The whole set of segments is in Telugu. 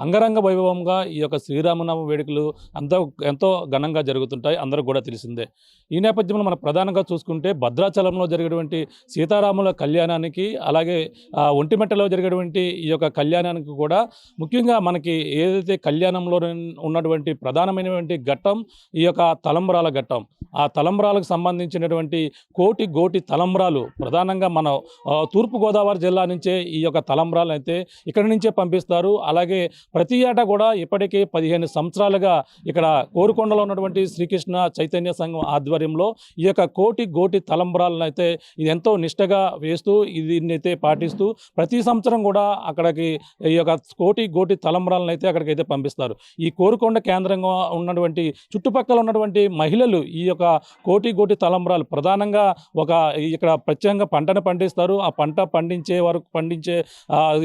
అంగరంగ వైభవంగా ఈ యొక్క శ్రీరామనవమి వేడుకలు అంతా ఎంతో ఘనంగా జరుగుతుంటాయి, అందరికి కూడా తెలిసిందే. ఈ నేపథ్యంలో మనం ప్రధానంగా చూసుకుంటే భద్రాచలంలో జరిగేటువంటి సీతారాముల కళ్యాణానికి, అలాగే ఒంటిమిట్టలో జరిగేటువంటి ఈ యొక్క కళ్యాణానికి కూడా ముఖ్యంగా మనకి ఏదైతే కళ్యాణంలో ఉన్నటువంటి ప్రధానమైనటువంటి ఘట్టం ఈ యొక్క తలంబ్రాల ఘట్టం. ఆ తలంబ్రాలకు సంబంధించినటువంటి కోటి గోటి తలంబ్రాలు ప్రధానంగా మన తూర్పుగోదావరి జిల్లా నుంచే ఈ యొక్క తలంబ్రాలు అయితే ఇక్కడి నుంచే పంపిస్తారు. అలాగే ప్రతి ఏటా కూడా ఇప్పటికే 15 సంవత్సరాలుగా ఇక్కడ కోరుకొండలో ఉన్నటువంటి శ్రీకృష్ణ చైతన్య సంఘం ఆధ్వర్యంలో ఈ యొక్క కోటి గోటి తలంబ్రాలను అయితే ఇది ఎంతో నిష్టగా వేస్తూ దీన్ని అయితే పాటిస్తూ ప్రతి సంవత్సరం కూడా అక్కడికి ఈ యొక్క కోటి గోటి తలంబ్రాలను అయితే అక్కడికైతే పంపిస్తారు. ఈ కోరుకొండ కేంద్రంగా ఉన్నటువంటి చుట్టుపక్కల ఉన్నటువంటి మహిళలు ఈ యొక్క కోటి గోటి తలంబ్రాలు ప్రధానంగా ఇక్కడ ప్రత్యేకంగా పంటను పండిస్తారు. ఆ పంట పండించే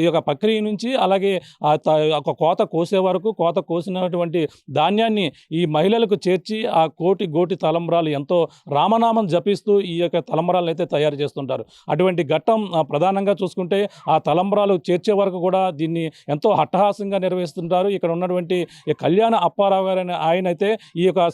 ఈ యొక్క ప్రక్రియ నుంచి అలాగే ఒక కోత కోసే వరకు కోత కోసినటువంటి ధాన్యాన్ని ఈ మహిళలకు చేర్చి ఆ కోటి గోటి తలంబ్రాలు ఎంతో రామనామం జపిస్తూ ఈ యొక్క తలంబ్రాలను అయితే తయారు చేస్తుంటారు. అటువంటి ఘట్టం ప్రధానంగా చూసుకుంటే ఆ తలంబ్రాలు చేర్చే వరకు కూడా దీన్ని ఎంతో హట్టహాసంగా నిర్వహిస్తుంటారు. ఇక్కడ ఉన్నటువంటి కళ్యాణ అప్పారావు గారు ఆయన అయితే ఈ యొక్క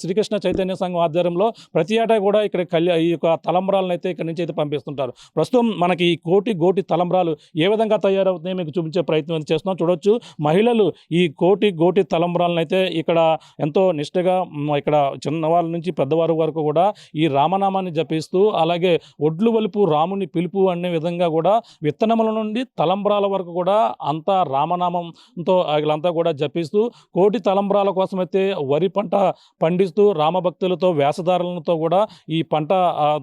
శ్రీకృష్ణ చైతన్య సంఘం ఆధ్వర్యంలో ప్రతి ఏటా కూడా ఇక్కడ ఈ యొక్క తలంబ్రాలను అయితే ఇక్కడ నుంచి అయితే పంపిస్తుంటారు. ప్రస్తుతం మనకి ఈ కోటి గోటి తలంబ్రాలు ఏ విధంగా తయారవుతున్నాయో మీకు చూపించే ప్రయత్నం చేస్తున్నాం. చూడొచ్చు, మహిళలు ఈ కోటి గోటి తలంబ్రాలను అయితే ఇక్కడ ఎంతో నిష్టగా ఇక్కడ చిన్నవాళ్ళ నుంచి పెద్దవారి వరకు కూడా ఈ రామనామాన్ని జపిస్తూ, అలాగే ఒడ్లు వలుపు రాముని పిలుపు అనే విధంగా కూడా విత్తనముల నుండి తలంబ్రాల వరకు కూడా అంతా రామనామంతో వీళ్ళంతా కూడా జపిస్తూ కోటి తలంబ్రాల కోసమైతే వరి పంట పండిస్తూ రామభక్తులతో వేషధారణలతో కూడా ఈ పంట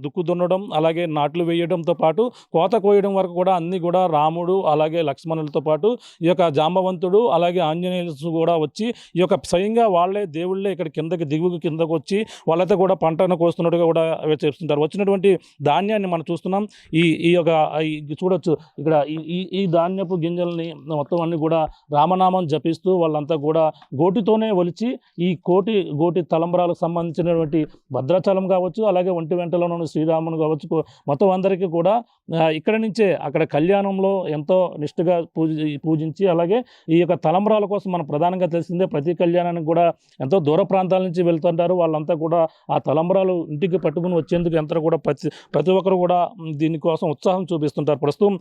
దుక్కు దున్నడం, అలాగే నాట్లు వేయడంతో పాటు కోత కోయడం వరకు కూడా అన్ని కూడా రాముడు అలాగే లక్ష్మణులతో పాటు ఈ యొక్క జాంబవంతుడు అలాగే ఆంజనేయులు కూడా వచ్చి ఈ యొక్క స్వయంగా వాళ్ళే దేవుళ్ళే ఇక్కడ కిందకు వచ్చి వాళ్ళైతే కూడా పంటను కోస్తున్నట్టుగా కూడా చేస్తుంటారు. వచ్చినటువంటి ధాన్యాన్ని మనం చూస్తున్నాం. ఈ యొక్క చూడొచ్చు, ఇక్కడ ఈ ధాన్యపు గింజల్ని మొత్తం అన్ని కూడా రామనామం జపిస్తూ వాళ్ళంతా కూడా గోటితోనే ఒలిచి ఈ గోటి తలంబ్రాలకు సంబంధించినటువంటి భద్రాచలం కావచ్చు, అలాగే ఒంటి వెంటలో ఉన్న శ్రీరామును కావచ్చు, మొత్తం అందరికీ కూడా ఇక్కడ నుంచే అక్కడ కళ్యాణంలో ఎంతో నిష్ఠగా పూజించి, అలాగే ఈ యొక్క తలంబ్రాల కోసం మనం ప్రధానంగా తెలిసిందే ప్రతి కళ్యాణానికి కూడా ఎంతో దూర ప్రాంతాల నుంచి వెళ్తుంటారు. వాళ్ళంతా కూడా ఆ తలంబ్రాలు ఇంటికి పట్టుకుని వచ్చేందుకు ఎంత కూడా ప్రతి ఒక్కరు కూడా దీనికోసం ఉత్సాహం చూపిస్తుంటారు. ప్రస్తుతం